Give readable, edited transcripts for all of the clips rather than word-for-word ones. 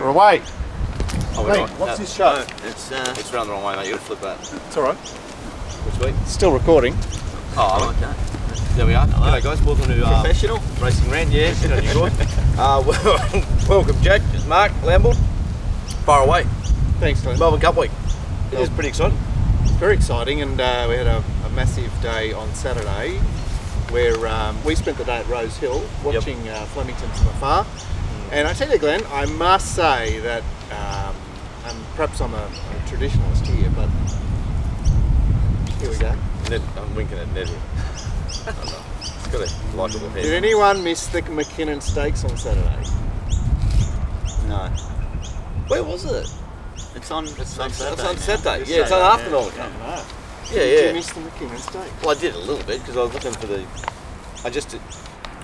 We're away. Oh, we're right. What's this show? It's round the wrong way, mate. You'll flip that. It's alright. Which way? Still recording. Oh, okay. There we are. Hello, guys. Welcome to Professional Racing Rant. Yeah, sit on your good. Welcome, Jack. Mark Lambourne. Far away. Thanks, Glenn. Melbourne Cup week. It is pretty exciting. It's very exciting, and we had a massive day on Saturday where we spent the day at Rose Hill watching Flemington from afar. And I tell you, Glenn, I must say that, and perhaps I'm a traditionalist here, but here we go. I'm winking at Ned here. It's got a likeable head. Did anyone miss the McKinnon Stakes on Saturday? No. Where was it? It's on Saturday. It's on Saturday. It's Yeah, it's on Saturday, after Northern Cup. No. Yeah, Did yeah. you miss the McKinnon Stakes? Well, I did a little bit because I was looking for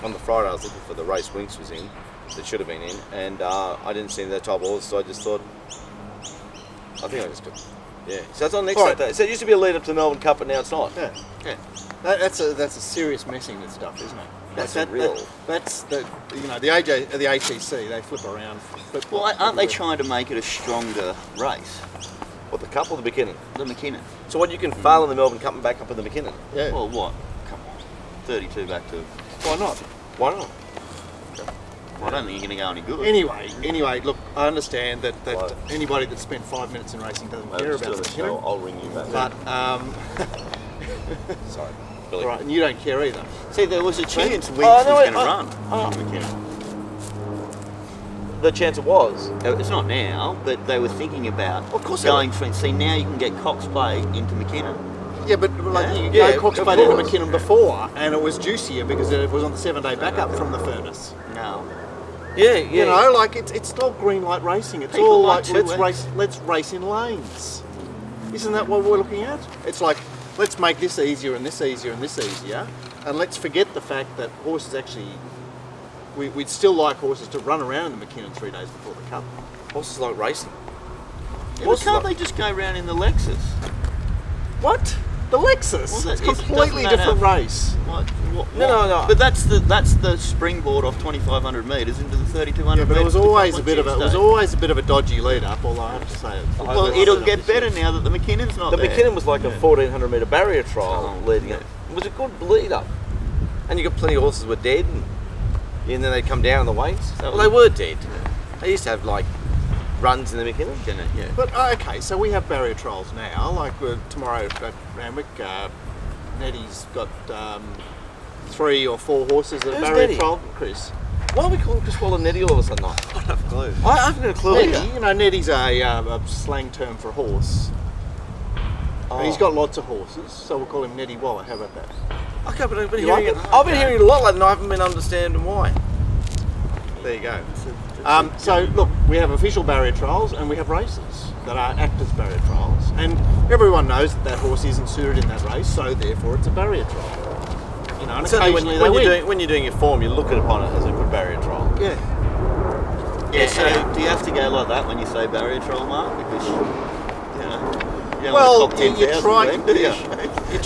on the Friday I was looking for the race Winks was in, that should have been in, and I didn't see that type of horse, so I just thought, I think I just got, yeah. So it's on next Saturday. So it used to be a lead up to the Melbourne Cup, but now it's not. Yeah. Yeah. That's a serious messing with stuff, isn't it? That's Like real. That's the the ATC, they flip around. Well, aren't they trying to make it a stronger race? What, the Cup or the McKinnon? The McKinnon. So what, you can fail in the Melbourne Cup and back up in the McKinnon? Yeah. Well, what? Come on. 32 back to... Why not? Why not? Well, I don't think you're going to go any good. Anyway, look, I understand that Right. anybody that spent 5 minutes in racing doesn't care about the McKinnon. I'll ring you back. But, Sorry, Billy. right, and you don't care either. See, there was a chance Winks Oh, no, was wait, going to run. McKinnon. The chance it was. It's not now, but they were thinking about Of course going for... See, now you can get Cox Play into McKinnon. Yeah, but like you Yeah, go Cox of played into course. McKinnon before, and it was juicier because it was on the 7-day backup from the furnace. No. Yeah, yeah. You know, like it's not green light racing. It's People all like like to let's race in lanes. Isn't that what we're looking at? It's like let's make this easier and this easier and this easier, and let's forget the fact that horses actually we'd still like horses to run around in the McKinnon 3 days before the Cup. Horses like racing. Yeah, but can't they just go around in the Lexus? What? The Lexus? Well, it's a doesn't completely that different race. What? No. But that's the springboard off 2,500 metres into the 3,200 Yeah, but it was metres always to a bit of a dodgy lead up. Although I have to say, Well, it'll get better now that the McKinnon's not The there. McKinnon was like a 1,400 metre barrier trial Oh, leading yeah. up. It was a good lead up. And you got plenty of horses were dead, and then they'd come down the weights. Well, they were dead. They used to have like runs in the McKinnon. Yeah. But okay, so we have barrier trials now. Like tomorrow at Randwick, Nettie's got 3 or 4 horses at a Who's barrier Nettie? trial. Chris. Why are we calling Chris Waller Nettie all of a sudden? I don't have a clue. haven't got a clue either. Nettie, Nettie's a slang term for a horse. Oh. And he's got lots of horses, so we'll call him Nettie Waller. How about that? Okay, but I've been You hearing like it. it? I've been hearing it a lot lately, and I haven't been understanding why. There you go. So look, we have official barrier trials and we have races that are actors barrier trials, and everyone knows that horse isn't suited in that race, so therefore it's a barrier trial. You know, and occasionally they win. When you're doing your form, you look upon it as a good barrier trial. Yeah. Yeah, so do you have to go like that when you say barrier trial, Mark? Because, you don't Well, want to top 10,000 you're trying. then, do you? You're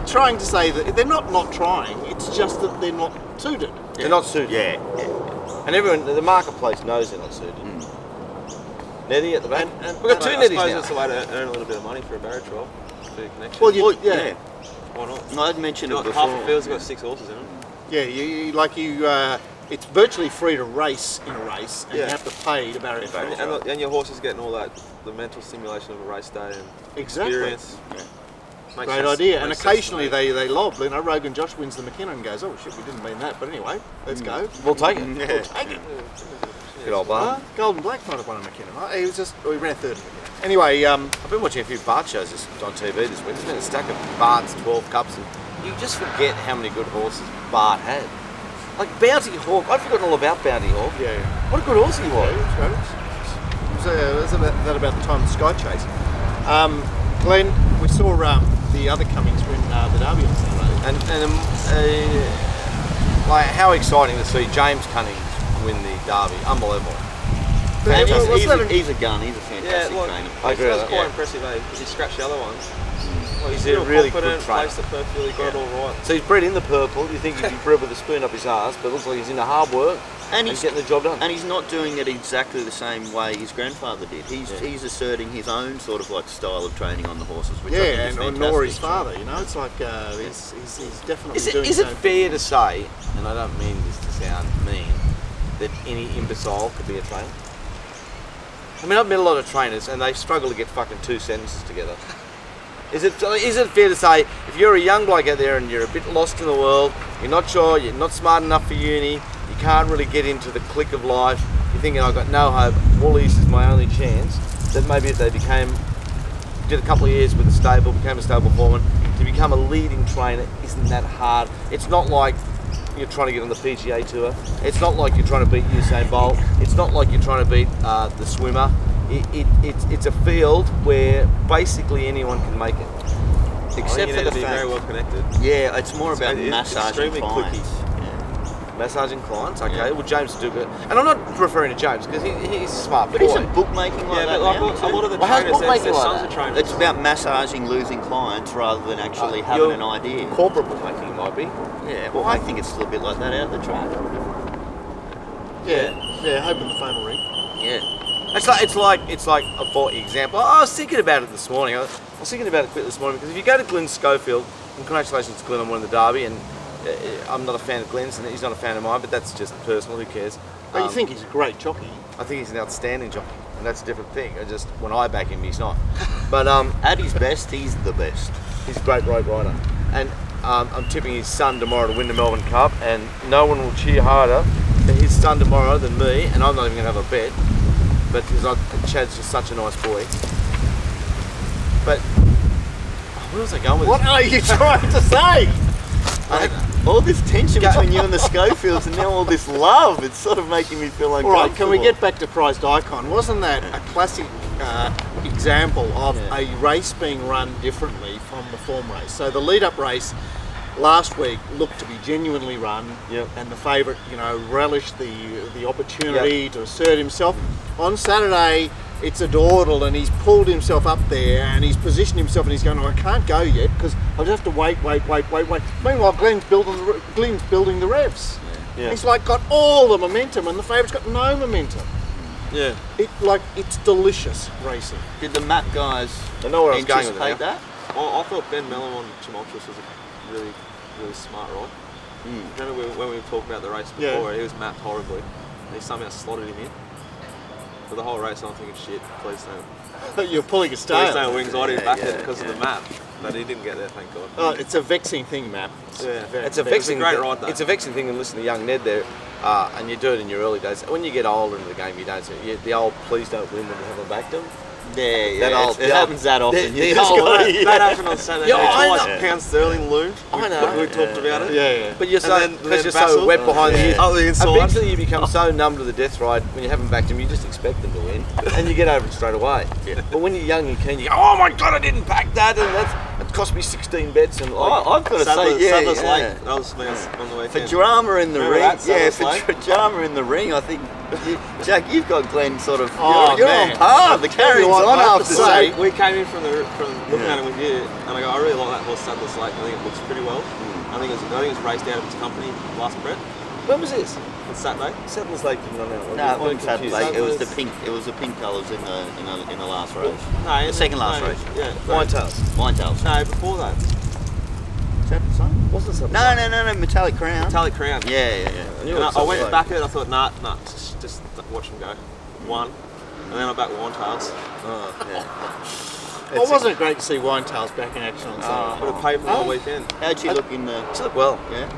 trying to say that they're not trying. It's just that they're not suited. They're not suited. Yeah. And everyone, the marketplace knows they're not suited. Nettie at the back. And We've got 2 I Netties suppose now. it's a way to earn a little bit of money for a barrier trial. For your connection. Well, Yeah. Why not? No, I'd mentioned it Half before. the field's got 6 horses in it. yeah, it's virtually free to race in a race, and you Yeah. have to pay to barrier trial. And your horse is getting all that, the mental stimulation of a race day and Exactly. experience. Makes Great sense- idea. And makes sense to occasionally me. they lob. Rogan Josh wins the McKinnon and goes, oh shit, we didn't mean that. But anyway, let's go. We'll take it. We'll take it. Good old Bart. Golden Black might have won a McKinnon. He ran 3rd. Anyway, I've been watching a few Bart shows on TV this week. There's been a stack of Bart's 12 Cups, and you just forget how many good horses Bart had. Like Bounty Hawk. I'd forgotten all about Bounty Hawk. yeah. What a good horse he was. Was that about the time of the Sky Chase? Glenn, we saw the other Cummings win the Derby on Saturday. And like how exciting to see James Cummings win the Derby. Unbelievable. He's a gun. He's a fantastic trainer. I agree with That's that. quite impressive, eh? Because he scratched the other ones. He's real a really confident, good trainer. placed it perfectly, got it all right. So he's bred in the purple. You think he'd be bred with a spoon up his ass, but it looks like he's into hard work and he's getting the job done. And he's not doing it exactly the same way his grandfather did. He's asserting his own sort of like style of training on the horses, which I think is fantastic. nor his father. You know, it's like he's definitely doing. Is it fair to say, and I don't mean this to sound mean, that any imbecile could be a trainer? I mean, I've met a lot of trainers and they struggle to get fucking 2 sentences together. Is it fair to say, if you're a young bloke out there and you're a bit lost in the world, you're not sure, you're not smart enough for uni, you can't really get into the click of life, you're thinking, I've got no hope, Woolies is my only chance, that maybe if they did a couple of years with a stable, became a stable foreman, to become a leading trainer isn't that hard. It's not like you're trying to get on the PGA Tour. It's not like you're trying to beat Usain Bolt. It's not like you're trying to beat the swimmer. It's a field where basically anyone can make it. Except for the be fact, very well connected. yeah, it's more about It's massaging extremely clients. clicky. Massaging clients, okay. Yeah. Well, James do good. And I'm not referring to James because he's a smart But boy. isn't bookmaking like Yeah, that but like now? a lot of the Well, how's trainers, bookmaking their like sons that? are trainers. It's about massaging losing clients rather than actually having Your an idea. Corporate bookmaking might be. Yeah, well, I think it's still a bit like that out the track. Yeah, hoping the phone will ring. Yeah. It's like for example, I was thinking about it this morning. I was thinking about it quick this morning because if you go to Glenn Schofield, and congratulations to Glenn on winning the Derby, and I'm not a fan of Glenn's and he's not a fan of mine, but that's just personal. Who cares? But you think he's a great jockey? I think he's an outstanding jockey, and that's a different thing. I just when I back him, he's not. But At his best, he's the best. he's a great road rider, and I'm tipping his son tomorrow to win the Melbourne Cup, and no one will cheer harder for his son tomorrow than me, and I'm not even going to have a bet, but because Chad's just such a nice boy. But where was I going with What this? are you trying to say? Like, all this tension between you and the Schofields and now all this love, it's sort of making me feel All uncomfortable. right, can we get back to Prized Icon? Wasn't that a classic example of a race being run differently from the form race? So the lead-up race last week looked to be genuinely run, Yep. and the favourite, relished the opportunity to assert himself. On Saturday, it's a dawdle, and he's pulled himself up there, and he's positioned himself, and he's going, I can't go yet because I'll just have to wait. Meanwhile, Glenn's building the revs. Yeah. He's like got all the momentum, and the favourite's got no momentum. Yeah. It's delicious racing. Did the map guys I know where I was going with it anticipate now. that? Well, I thought Ben Mellon on Tumultuous was a really, really smart ride. Remember when we were talking about the race before, he was mapped horribly. And he somehow slotted him in. For the whole race, I'm thinking, shit, please don't. You're pulling a Please tail. don't wings. I didn't back it yeah, because of the map. But he didn't get there, thank God. Oh, it's a vexing thing, Map. It's a It's a vexing. great ride, though. It's a vexing thing to listen to young Ned there, and you do it in your early days. When you get older into the game, you don't. The old "please don't win" when you haven't backed them. Yeah, it happens that often. the You just old- gotta- That happened on Saturday. Yeah, I twice. know. Pound sterling loomed. I know. We talked about it. Yeah. But you're And so then because you're so Basil. wet behind the ears. Oh, the inside. Eventually, you become so numb to the death ride when you haven't backed them. You just expect them to win, and you get over it straight away. But when you're young and keen, you go, "Oh my god, I didn't back that," and it cost me 16 bets. And I've got to Sadler's say, Lake. yeah. That was me on the For weekend. drama in the Remember ring, that, yeah, Sadler's for Lake? drama in the ring, I think, Jack, you've got Glenn sort of, Oh, you're man. on par, the carrying's what, on I have after to say, say. We came in from looking at it with you, and I go, I really like that horse, Sadler's Lake. I think it looks pretty well. I think it was raced out of its company last prep when was this? on Saturday. Settles Lake didn't run out. No, it wasn't confused. Saturday. It was the pink colours in the last race. No, The second last race. Yeah. Wine tails. Winetails. No, before that. Is that the same? Wasn't something? No, Metallic Crown. Metallic Crown. Yeah. And I went back it. I thought, nah, just watch them go. One, and then I backed Winetails. Well, wasn't it great to see Winetails back in action on Saturday? Would have paid for the whole weekend. How'd you look in the? She looked well. Yeah.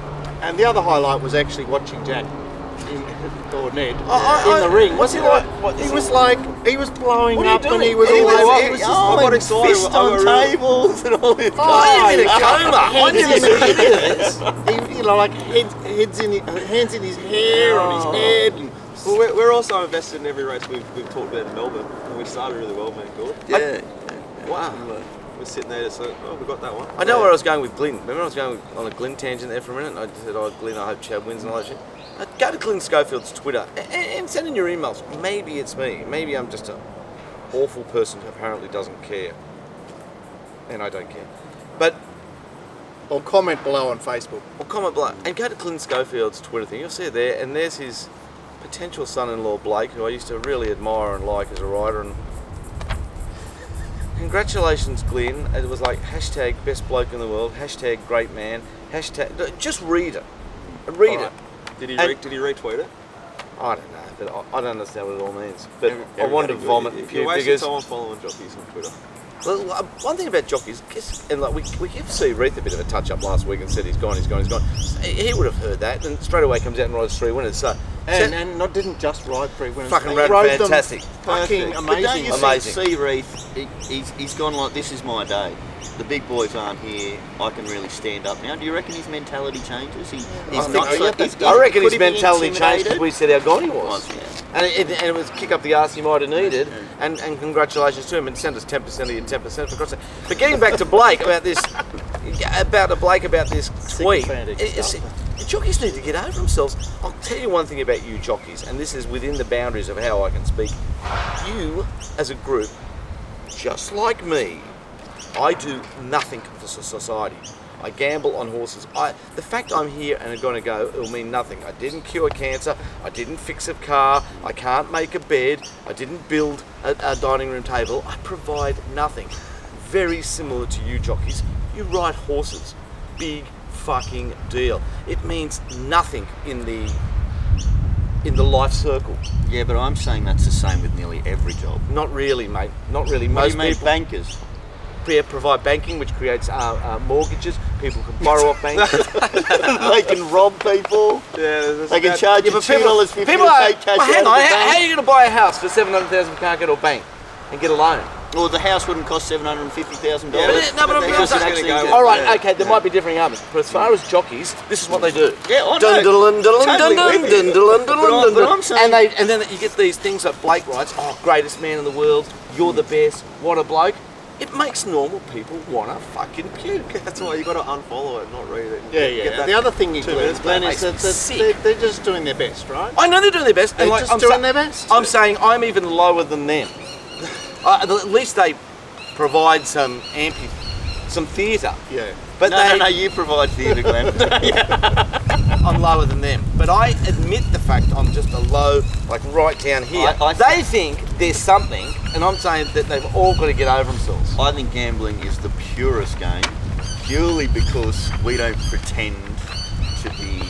And the other highlight was actually watching Jack or Ned I- in the ring. what's he like? He was blowing What are you up, and doing? he was He all was- over. he was just- Oh, I got and excited. fist I got on real- tables and all this. I am in a coma. I Hands never in seen his any of this. hands in his hair, on his head. And Well, we're also invested in every race we've talked about in Melbourne, and we started really well, man. Good. Yeah. Wow. We're sitting there, so we got that one. I know where I was going with Glyn. Remember I was going on a Glyn tangent there for a minute? And I said, oh, Glyn, I hope Chad wins and all that shit. Go to Glyn Schofield's Twitter and send in your emails. Maybe it's me. Maybe I'm just an awful person who apparently doesn't care. And I don't care. But Or comment below on Facebook. or comment below and go to Clint Schofield's Twitter thing. You'll see it there, and there's his potential son-in-law Blake, who I used to really admire and like as a writer. And congratulations, Glenn. It was like hashtag best bloke in the world, hashtag great man, hashtag. Just read it. Read it. Did he And- did he retweet it? I don't know, but I don't understand what it all means. But I Everybody wanted to would. vomit and You're puke wasting because. time following jockeys on Twitter. Well, one thing about jockeys, and like we gave Steve Reith a bit of a touch up last week and said he's gone. He would have heard that, and straight away comes out and rides 3 winners. So And not didn't just ride 3 winners. Fucking he rode rode them fantastic. fucking But don't amazing. you Amazing. see Reith, he's gone like, this is my day. The big boys aren't here. I can really stand up now. Do you reckon his mentality changes? He's not. I reckon his mentality changed because we said how gone he was. Yeah. And it was kick up the arse he might have needed, and congratulations to him, and send us 10% of your 10% for God's sake. But getting back to Blake about this, tweet, the jockeys need to get over themselves. I'll tell you one thing about you jockeys, and this is within the boundaries of how I can speak. You, as a group, just like me, I do nothing for society. I gamble on horses. The fact I'm here and I'm going to go, it'll mean nothing. I didn't cure cancer. I didn't fix a car. I can't make a bed. I didn't build a dining room table. I provide nothing. Very similar to you jockeys. You ride horses. Big fucking deal. It means nothing in the life circle. Yeah, but I'm saying that's the same with nearly every job. Not really, mate. Not really. What do Most you mean, people bankers? provide banking, which creates mortgages. People can borrow off banks. They can rob people. Yeah, They can charge you $2.50 people to are, take cash well, hang out on, of the how bank. are you going to buy a house for $700,000 if you can't go to a bank and get a loan? Well, the house wouldn't cost $750,000. But I'm because saying- it actually Go- All right, Yeah. okay, there might be differing arguments, but as far as jockeys, this is what they do. Yeah, I know. Totally with you. But I'm saying- and then you get these things that Blake writes, oh, greatest man in the world, you're the best, what a bloke. It makes normal people want to fucking puke. That's why you got to unfollow it, not read it. Yeah. Get that The other thing you 2 do, minutes Glenn, back is that makes me sick. they're just doing their best, right? I know they're doing their best. They're and just doing their best. I'm saying I'm even lower than them. At least they provide some theatre. Yeah. But No, you provide theatre, Glenn. I'm lower than them. But I admit the fact I'm just a low, like right down here. They think there's something, and I'm saying that they've all got to get over themselves. I think gambling is the purest game, purely because we don't pretend to be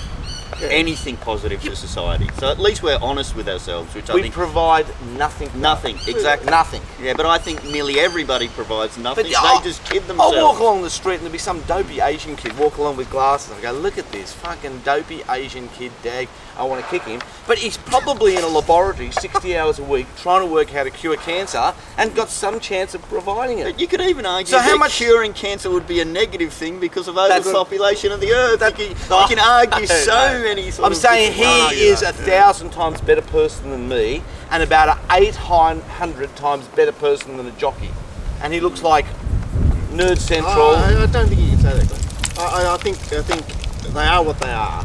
anything positive for society. So at least we're honest with ourselves, which I We think provide nothing. nothing, exactly. Nothing. Yeah, but I think nearly everybody provides nothing. But They just kid themselves. I'll walk along the street and there'll be some dopey Asian kid walk along with glasses. I go, look at this fucking dopey Asian kid, dag. I want to kick him. But he's probably in a laboratory 60 hours a week trying to work how to cure cancer and got some chance of providing it. But you could even argue So how that much- curing cancer would be a negative thing because of That's a- overpopulation of the earth. You can argue so many sort I'm of saying different- he is 1,000 times better person than me and about 800 times better person than a jockey. And he looks like Nerd Central. I don't think you can say that, Glenn. I think they are what they are.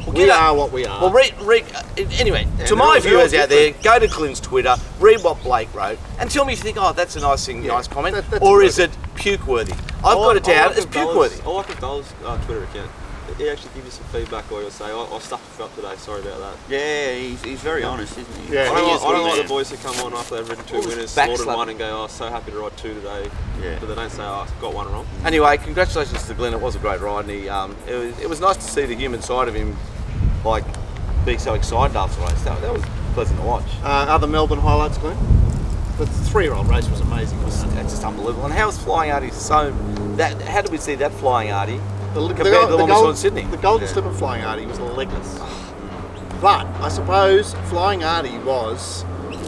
We are what we are. Well, anyway, to they're my all viewers out there, go to Clint's Twitter, read what Blake wrote, and tell me if you think, oh, that's a nice thing, nice comment, that's or good. is it puke-worthy? I've got it down, it's puke-worthy. I like Abdullah's Twitter account. He actually gives you some feedback, or he'll say, I stuffed you up today, sorry about that. Yeah, he's very honest, isn't he? Yeah, I don't like man. the boys who come on after they've ridden 2 All this winners, backslapping. slaughtered one, and go, oh, so happy to ride 2 today. Yeah. But they don't say, oh, I got 1 wrong. Anyway, congratulations to Glenn, it was a great ride, and it was nice to see the human side of him, like, being so excited after the race. That was pleasant to watch. Other Melbourne highlights, Glenn? The 3-year-old race was amazing, wasn't it? That's just unbelievable. And how was Flying Artie so... How did we see that Flying Artie The compared to the one we saw in Sydney? The Golden Slip of Flying Artie was legless. But I suppose Flying Artie was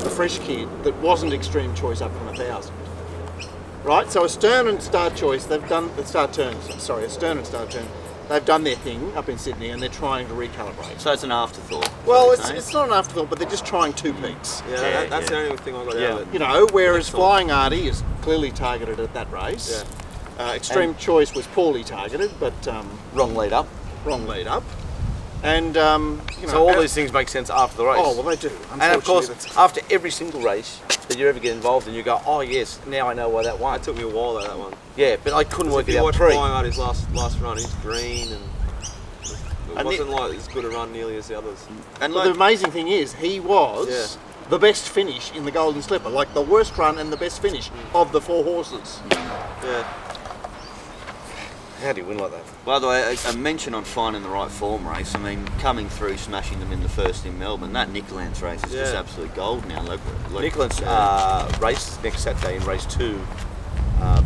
a fresh kid that wasn't extreme choice up from 1,000. Right? So a Stern and Star Choice, they've done... a Stern and Star Turn, they've done their thing up in Sydney and they're trying to recalibrate. So it's an afterthought. Well, what you're it's not an afterthought, but they're just trying 2 peaks. Yeah, that's the only thing I got out of it. You know, whereas Excellent. Flying Artie is clearly targeted at that race. Yeah. Extreme Choice was poorly targeted, but Wrong lead up. wrong lead up. And So all these things make sense after the race. Oh well, they do. And of course, Unfortunately, after every single race that you ever get involved in, you go, oh yes, now I know why that won. It took me a while though, that one. Yeah, but I couldn't work If it you out watch pre. Flying Out his last run, he's green and it And wasn't like as good a run nearly as the others. And But the amazing thing is, he was the best finish in the Golden Slipper, like the worst run and the best finish of the 4 horses. Yeah. How do you win like that? by the way, a mention on finding the right form race. I mean, coming through, smashing them in the first in Melbourne. That Nicolance race is just absolute gold now. Nicholas race next Saturday in race 2,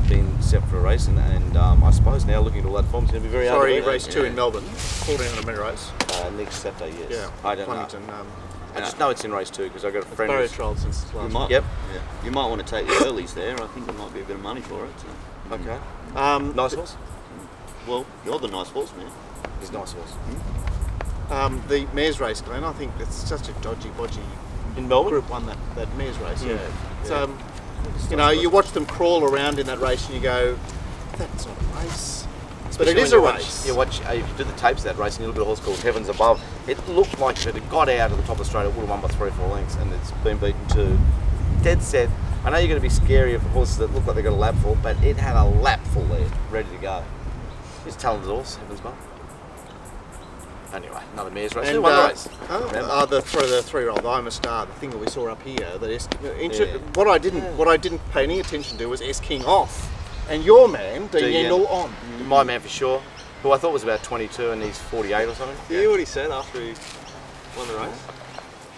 been set for a race, and I suppose now looking at all that form, it's going to be very hard. Sorry, to beat. race 2 in Melbourne, called in on a minute race. Next Saturday, yes. Yeah, I don't know. Flemington. I just know it's in race 2 because I got a friend. Barrier who's- trialled since You last might, Yep. yeah, you might want to take the earlies there. I think there might be a bit of money for it. So. Okay. nice. Nice horse. Well, you're the nice horse, man. He's a nice horse. The mares race, Glenn, I think it's such a dodgy, bodgy In Melbourne. group won that mares race. Yeah. So, you watch them crawl around in that race and you go, that's not a race. But it is a race. You watch, if you do the tapes of that race and you look at a horse called Heavens Above, it looked like if it had got out of the top of the straight, it would have won by 3 or 4 lengths, and it's been beaten to dead set. I know you're going to be scary of horses that look like they've got a lap full, but it had a lap full there, ready to go. He's a talented horse, Heavens Above. Anyway, another mare's race. Who won the race? The 3-year-old I'm a Star, the thing that we saw up here. What I didn't pay any attention to was S King off, and your man De Yendel on. My man for sure, who I thought was about 22 and he's 48 or something. You hear what he said after he won the race?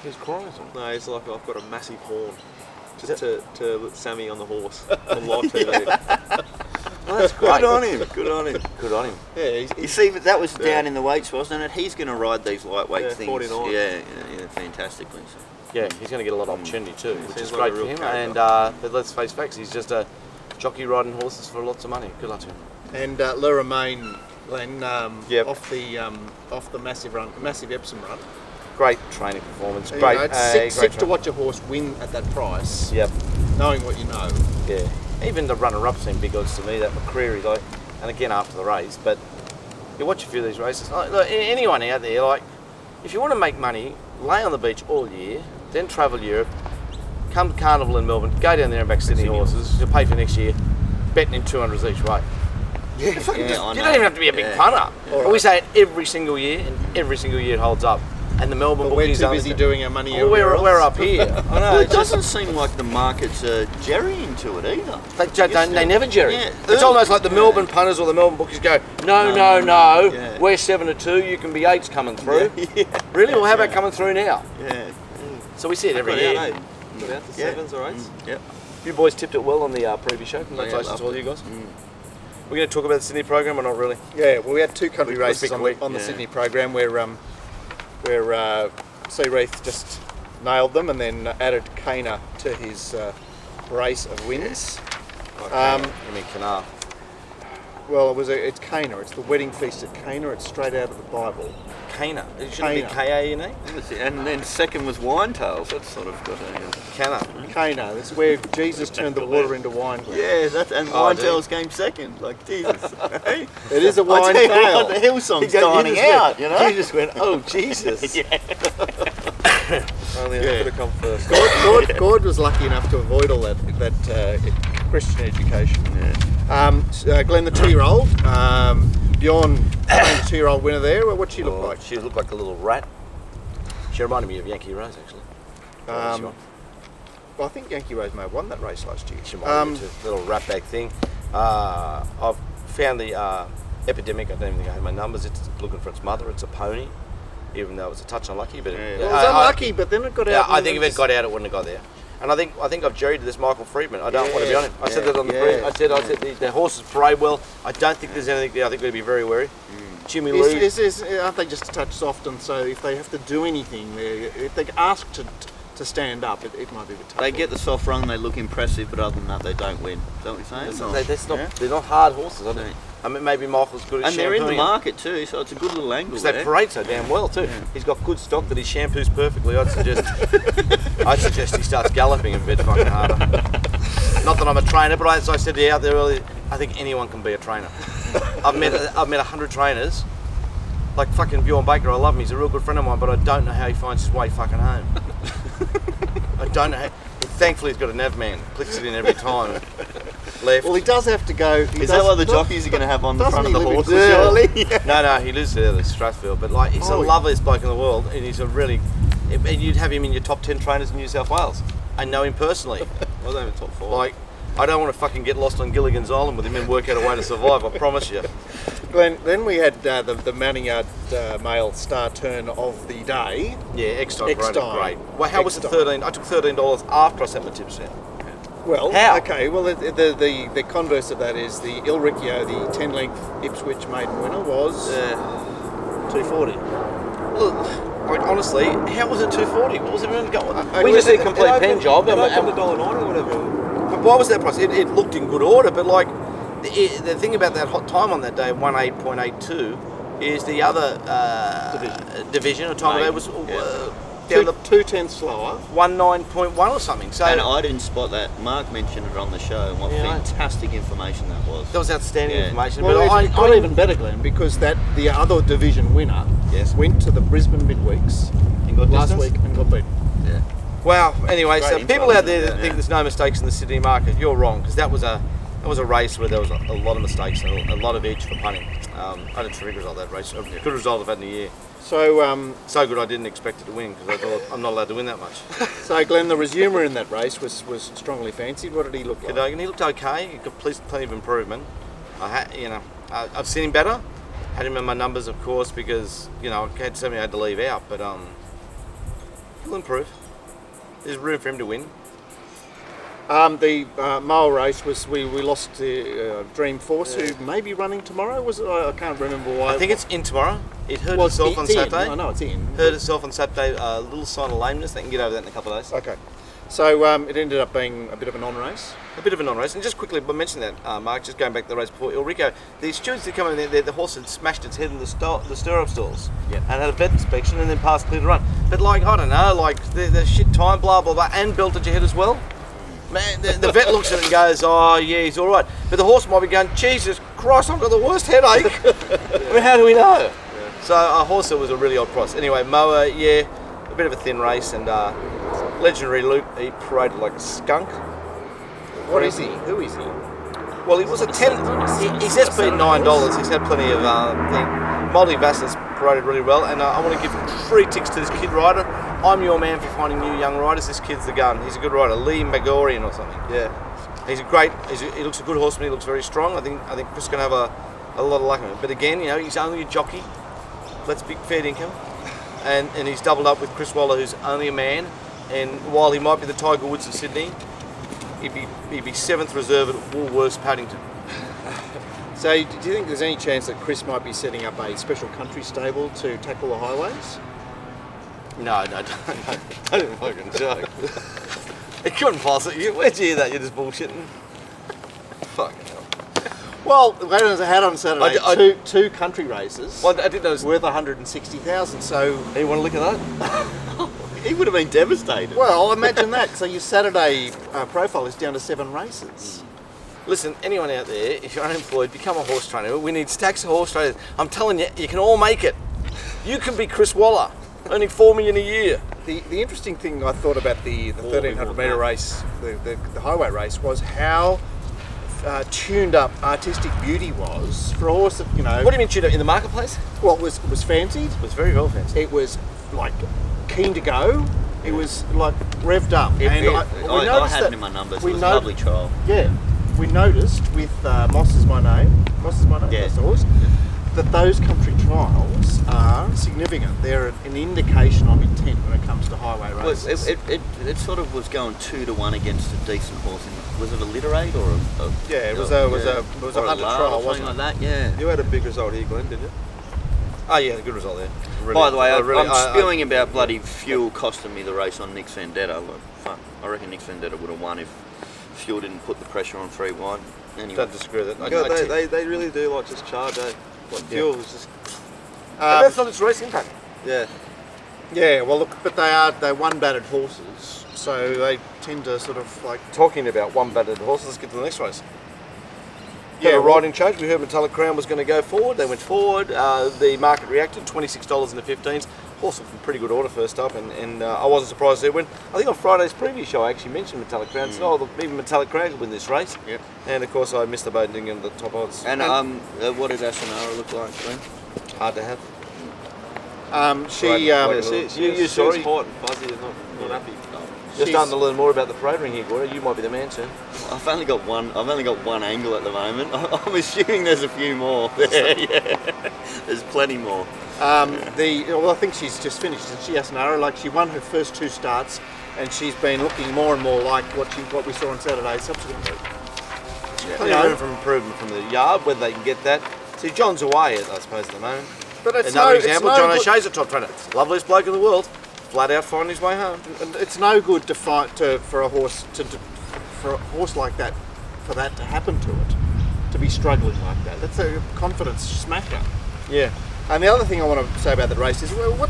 He was crying. No, he's like, I've got a massive horn. Just to let Sammy on the horse on live TV. Well, that's great. Good on him. Good on him. Good on him. Yeah, You see, but that was down in the weights, wasn't it? He's going to ride these lightweight Yeah, things. 49. Yeah, fantastically. So. Yeah, he's going to get a lot of opportunity too, which seems is like great a for real him. character. And but let's face facts, he's just a jockey riding horses for lots of money. Good luck to him. and Le Romain, Glenn, Yep. off the massive Epsom run. Great training performance. You Great. know, it's great sick to training. watch a horse win at that price, Yep. knowing what you know. Yeah. Even the runner-up seemed big odds to me. That McCreary, like, and again after the race. But you watch a few of these races. Look, anyone out there, like, if you want to make money, lay on the beach all year, then travel Europe, come to Carnival in Melbourne, go down there and back Sydney horses. You'll pay for next year, betting in 200s each way. Yeah, I You don't know. even have to be a big punter. But we say it every single year, and every single year it holds up. And the Melbourne But we're bookies too only busy do- doing our money. Well, everywhere we're else. up here. I know. Well, it It's just, doesn't seem like the market's jerrying to it either. they never jerry. Yeah, It's almost like the Melbourne punters or the Melbourne bookies go, no. Yeah. We're 7-2. You can be 8s coming through. Really? Well, how about coming through now? Yeah. So we see it every Got year. out, eh? Got out to 7s or 8s. Yep. You boys tipped it well on the previous show. Congratulations to all you guys. We're going to talk about the Sydney program or not really? Yeah, well, we had 2 country Let's be races quick. on the Yeah. Sydney program where Seareath just nailed them and then added Kana to his brace of wins. I mean, Canard. Well, it's Kana. It's the wedding feast at Kana. It's straight out of the Bible. Cana. It shouldn't be Cana. K-A-N-A. And then second was Winetails. That's sort of got a... Cana. Kana. That's where Jesus turned the water into wine. Yeah, and Winetails came second. Like, Jesus. Hey? It is a I wine tell you what, tail. the Hillsong's You dining just went- out, you know? You just went, oh, Jesus. Only I could have come first. Gord was lucky enough to avoid all that Christian education. Glenn, the 2-year-old, Bjorn, the 2-year-old winner there. What'd she look like? She looked like a little rat. She reminded me of Yankee Rose, actually. Well, I think Yankee Rose may have won that race last year. She reminded me of a little rat bag thing. I've found the epidemic. I don't even think I have my numbers. It's looking for its mother. It's a pony, even though it was a touch unlucky. But Yeah. Well, it was unlucky, but then it got out. I think if it got out, it wouldn't have got there. And I think I've jerried this Michael Friedman. I don't want to be on him. I said that on the pre. I said the horses parade well. I don't think there's anything there. I think we'd be very wary. Jimmy Lee. Aren't they just a touch soft? And so if they have to do anything, if they ask to stand up, it might be a bit tough. They get the soft run, they look impressive, but other than that, they don't win. Is that what you're saying? They're not hard horses. I mean, maybe Michael's good at And they're in the shampooing. market too, so it's a good little angle Because they there. parade so damn well too. He's got good stock that he shampoos perfectly. I'd suggest he starts galloping a bit fucking harder. Not that I'm a trainer, but as I said to you out there earlier, I think anyone can be a trainer. I've met 100 trainers, Like fucking Bjorn Baker, I love him. He's a real good friend of mine, but I don't know how he finds his way fucking home. I don't know how. Thankfully, he's got a nav man. Clicks it in every time. Left. Well, he does have to go. Is that what the jockeys are going to have on the Doesn't front of he the live in horses, surely? Yeah. No, he lives there, at Strathfield. But like, he's the Oh, loveliest bloke in the world, and he's a really. And you'd have him in your top 10 trainers in New South Wales. I know him personally. I was even top 4. Like, I don't want to fucking get lost on Gilligan's Island with him and work out a way to survive. I promise you. Glenn, then we had the mounting yard male star turn of the day. Yeah, X-Time X-Time. great. Well, how was it X-Time. 13? I took $13 after I sent my tips in. Well, How? okay. Well, the converse of that is the Il Riccio, the 10 length Ipswich maiden winner, was 240. Look, like, honestly, how was it 240? What was everyone going? We just did a complete pen job. and- And $1.90 or whatever. But why was that price? It looked in good order, but like the thing about that hot time on that day, 18.82, is the other division or time of day was down the 2/10 slower. 19.1 or something. So And I didn't spot that. Mark mentioned it on the show, and what fantastic information that was. that was outstanding Yeah. information. Well, but it got even better, Glenn, because the other division winner went to the Brisbane midweeks And got last distance? week and got beaten. Yeah. wow. Anyway, Great so info, people out there isn't that it? think Yeah. there's no mistakes in the Sydney market, you're wrong, because that was a race where there was a lot of mistakes and a lot of edge for punting. I had a terrific result that race. A good result I've had in a year. So, So good I didn't expect it to win because I thought I'm not allowed to win that much. so Glenn, the resumer in that race was strongly fancied. What did he look like? And he looked okay. He got plenty of improvement. I've seen him better. Had him in my numbers, of course, because I had something I had to leave out. But he'll improve. There's room for him to win. The mile race was we lost to Dream Force, who may be running tomorrow. Was it? I can't remember why. I think it's in tomorrow. It hurt Well, itself on it's in. Saturday. I know it's in. Hurt itself on Saturday. A little sign of lameness. They can get over that in a couple of days. Okay. So it ended up being a bit of a non-race. A bit of a non-race. And just quickly, I mentioned that, Mark, just going back to the race before, Il Riccio, the stewards that come in there, the horse had smashed its head in the stirrup stalls and had a vet inspection and then passed clear to run. But like, I don't know, like the shit time, blah, blah, blah, and belted your head as well. Man, the vet looks at it and goes, oh yeah, he's all right. But the horse might be going, Jesus Christ, I've got the worst headache. I mean, how do we know? So a horse that was a really odd price. Anyway, Moa, a bit of a thin race, and legendary Luke, he paraded like a skunk. What is he? Who is he? Well, he was a 10. He says paid $9. He's had plenty of thing. Molly Vassar's paraded really well, and I want to give 3 ticks to this kid rider. I'm your man for finding new young riders. This kid's the gun. He's a good rider, Lee Magorian or something. Yeah. He's a great. He looks a good horseman. He looks very strong. I think Chris is going to have a lot of luck in it. But again, he's only a jockey. Let's be fair dinkum. And he's doubled up with Chris Waller, who's only a man. And while he might be the Tiger Woods of Sydney, he'd be 7th reserve at Woolworths Paddington. So, do you think there's any chance that Chris might be setting up a special country stable to tackle the highways? No, don't even fucking joke. It couldn't possibly. Where'd you hear that? You're just bullshitting. Fucking hell. Well, Gladys had on Saturday I- two country races Well, I didn't know. worth 160,000. So, You want to look at that? He would have been devastated. well, imagine that. So your Saturday profile is down to 7 races. Listen, anyone out there, if you're unemployed, become a horse trainer. We need stacks of horse trainers. I'm telling you, you can all make it. You can be Chris Waller, earning $4 million a year. The interesting thing I thought about the 1300 metre race, the highway race, was how tuned up artistic beauty was for a horse that, What do you mean, tuned up in the marketplace? well, it was fancied. It was very well fancied. It was like keen to go. It was like revved up. I noticed had that- it in my numbers. we It was know- a lovely trial. Yeah, we noticed with Moss is my name. Moss is my name. Yeah. That's the horse. That those country trials are significant. They're an indication of intent when it comes to highway Well, races. it sort of was going 2-1 against a decent horse. Was it a literate or a Yeah, it was a or hunter Lar trial, or something wasn't like it? that? Yeah. You had a big result here, Glenn, didn't you? Oh yeah, a good result there. Really, By the way, I'm I'm spewing about bloody fuel costing me the race on Nick Vendetta. Look, fuck, I reckon Nick Vendetta would have won if fuel didn't put the pressure on 3 wide. Anyway, Don't disagree with it. God, they really do like just charge, eh? Like fuel is just, That's not its race impact. yeah. Yeah, well, look, but they're one-batted horses, so they tend to sort of like. Talking about one-batted horses, let's get to the next race. Had a riding change. We heard Metallic Crown was going to go forward. They went forward. The market reacted. $26 in the 15s. Horse looked in pretty good order first up, and I wasn't surprised there. When I think on Friday's preview show, I actually mentioned Metallic Crown. Said, "Oh, even Metallic Crown could win this race." Yep. And of course, I missed the boat and didn't get the top odds. And what did Asanara look like, Glenn? Hard to have. She sorry, hot and fuzzy and not happy. You're starting to learn more about the parade ring here, Gordon. You might be the man soon. I've only got one angle at the moment. I'm assuming there's a few more. Yeah, there's plenty more. I think she's just finished. She Asanara, like she won her first 2 starts, and she's been looking more and more like what we saw on Saturday subsequently. Plenty of room for improvement from the yard, whether they can get that. See, John's away, I suppose, at the moment. But it's Another no, example, it's no John good, O'Shea's a top trainer. Loveliest bloke in the world, flat out finding his way home. and it's no good to fight for a horse like that, for that to happen to it, to be struggling like that. That's a confidence smacker. Yeah. And the other thing I want to say about the race is, well, what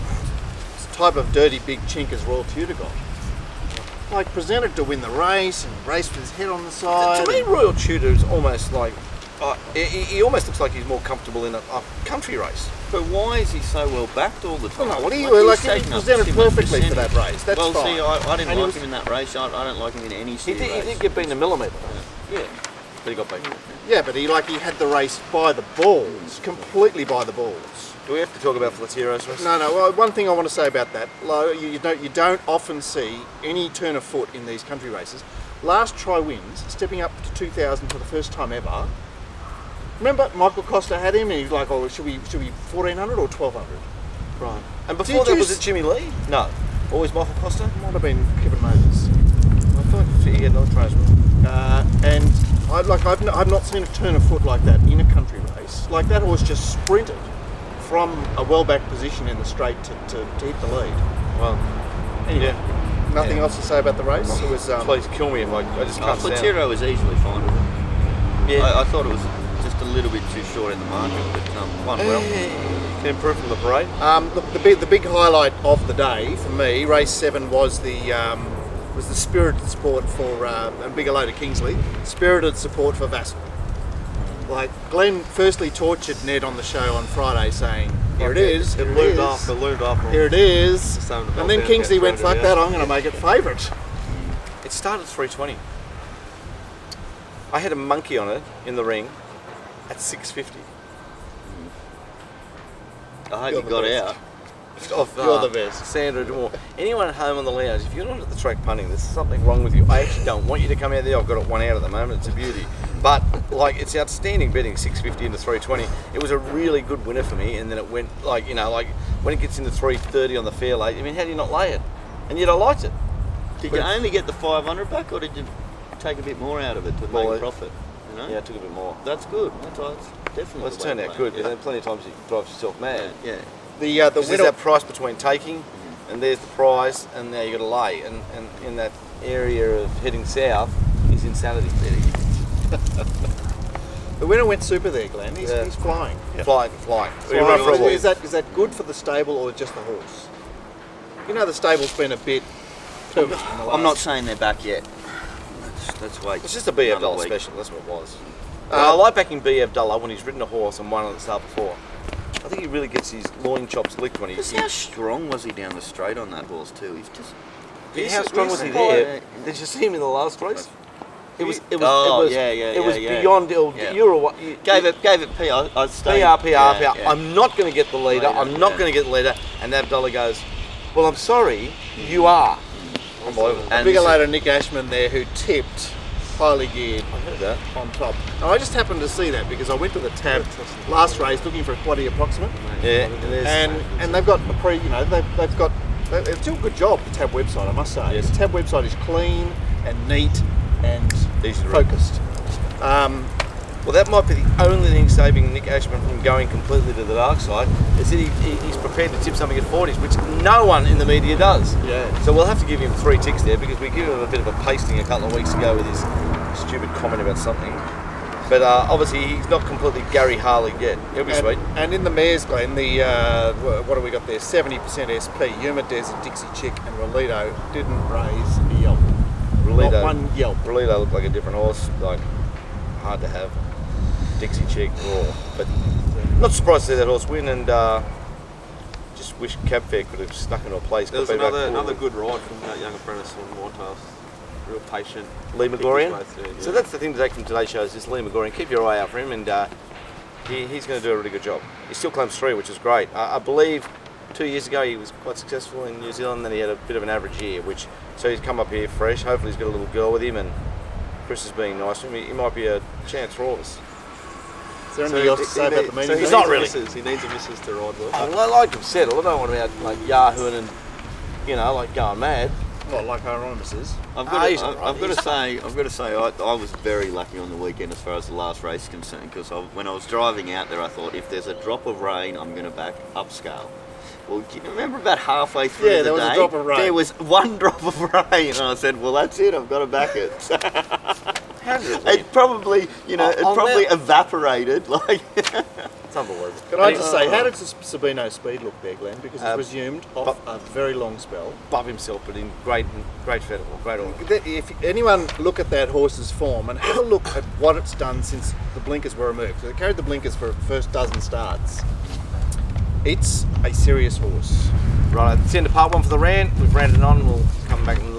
type of dirty big chink has Royal Tudor got? Like, presented to win the race and raced with his head on the side. To me, Royal Tudor is almost like, he almost looks like he's more comfortable in a country race. But why is he so well backed all the time? Well, no, what do you Like, he he's taking up presented too much perfectly for percentage. that race. That's well, fine. see, I didn't And like him in that race. I don't like him in any He city race. did get beaten a millimetre. Yeah. But he got beaten. Yeah, but he had the race by the balls, completely by the balls. Do we have to talk about Flatiro's race? No. Well, one thing I want to say about that, you don't often see any turn of foot in these country races. Last try wins, stepping up to 2,000 for the first time ever. Remember, Michael Costa had him, and he was like, "Oh, should we 1,400 or 1,200?" Right. And before that, was it Jimmy Lee? No. Always Michael Costa? Might have been Kevin Moses. I thought he had another trainer as well. And I've not seen a turn of foot like that in a country race. Like that horse just sprinted from a well-backed position in the straight to hit the lead. Well, Anyway, nothing else to say about the race. It was please kill me if I just can't stand. Flatiro was easily fine with it. Yeah. I thought it was just a little bit too short in the market, but won well. Can improve from the parade. the big highlight of the day for me, race 7, was the spirited support for Bigelow to Kingsley. Spirited support for Vassal. Like Glenn firstly tortured Ned on the show on Friday, saying, "Here it is, It loomed off. here it is," Starting to and melt then down, Kingsley get went, thrown "Fuck in, that, yeah. I'm going to make it favourite." It started 3:20. I had a monkey on it in the ring at 6:50. I hope You're you the got best. out. You're the best. Sandra Dumore. Anyone at home on the lounge, if you're not at the track punting, there's something wrong with you. I actually don't want you to come out there. I've got it one out at the moment. It's a beauty. But like, it's outstanding betting 6:50 into 3:20. It was a really good winner for me, and then it went like when it gets into 3:30 on the fair late. I mean, how do you not lay it? And yet I liked it. Did you only get the 500 back, or did you take a bit more out of it to make a profit? You know? Yeah, I took a bit more. That's good. That's definitely. Well, it's the way turned to out play good. it, But then plenty of times you drive yourself mad. Yeah. The There's winner. that price between taking, and there's the prize, and now you got to lay. And in that area of heading south is insanity. The winner went super there, Glenn. He's flying. Flying. We Flying. run for a walk. Is that good for the stable or just the horse? You know, the stable's been a bit turbulent in the last. I'm not saying they're back yet. Let's wait. It's just a B. another Abdullah week. special. That's what it was. I like backing B. Abdullah when he's ridden a horse and won at the start before. I think he really gets his loin chops licked when Just how strong was he down the straight on that horse too? He's just. How strong was he Recently, there? Did you see him in the last race? It was yeah, beyond. Yeah. You're a what? Gave it P. I stayed. PR. Yeah. I'm not going to get the leader. I'm not going to get the leader. And Abdullah goes, "Well, I'm sorry, you are." Unbelievable. And Bigelow to Nick Ashman there, who tipped highly geared I heard that. on top. Now, I just happened to see that because I went to the tab last race looking for a quaddy approximate, Yeah, and they've got they've got they do a good job, the tab website, I must say. Yes. The tab website is clean and neat and Easy to read. focused. Well, that might be the only thing saving Nick Ashman from going completely to the dark side, is that he's prepared to tip something at 40s, which no one in the media does. Yeah. So we'll have to give him 3 ticks there, because we give him a bit of a pasting a couple of weeks ago with his stupid comment about something. But obviously he's not completely Gary Harley yet. He'll be sweet. And in the mares, Glenn, the what do we got there? 70% SP. Yuma Desert, Dixie Chick, and Rolito didn't raise a yelp. Not one yelp. Rolito looked like a different horse, like hard to have. Dixie Chick. But not surprised to see that horse win, and just wish Cab Fair could have snuck into a place. There was another good ride from that young apprentice on Wartails. Real patient. Lee McGorian. Yeah. So that's the thing to take from today's show is just Lee McGorian. Keep your eye out for him, and he's going to do a really good job. He still claims 3, which is great. I believe 2 years ago he was quite successful in New Zealand, then he had a bit of an average year, so he's come up here fresh. Hopefully he's got a little girl with him, and Chris is being nice to him. He might be a chance for all of us. Is there anything else to say about the meeting? He's not really. He needs a missus to ride with. Like I've said, I don't want to be out like yahooing and like going mad. What, like Hieronymus is? I've got to say, I was very lucky on the weekend as far as the last race is concerned, because when I was driving out there, I thought if there's a drop of rain, I'm going to back upscale. Well, do you remember about halfway through the day? there was a drop of rain. There was one drop of rain, and I said, well, that's it, I've got to back it. It probably, evaporated. Like, It's unbelievable. Can I just say, how did Sabino speed look there, Glenn? Because he's resumed off a very long spell. Above himself, but in great fettle, great order. If anyone look at that horse's form and have a look at what it's done since the blinkers were removed. So they carried the blinkers for the first dozen starts. It's a serious horse. Right, that's the end of part 1 for the rant. We've ranted on. We'll come back in a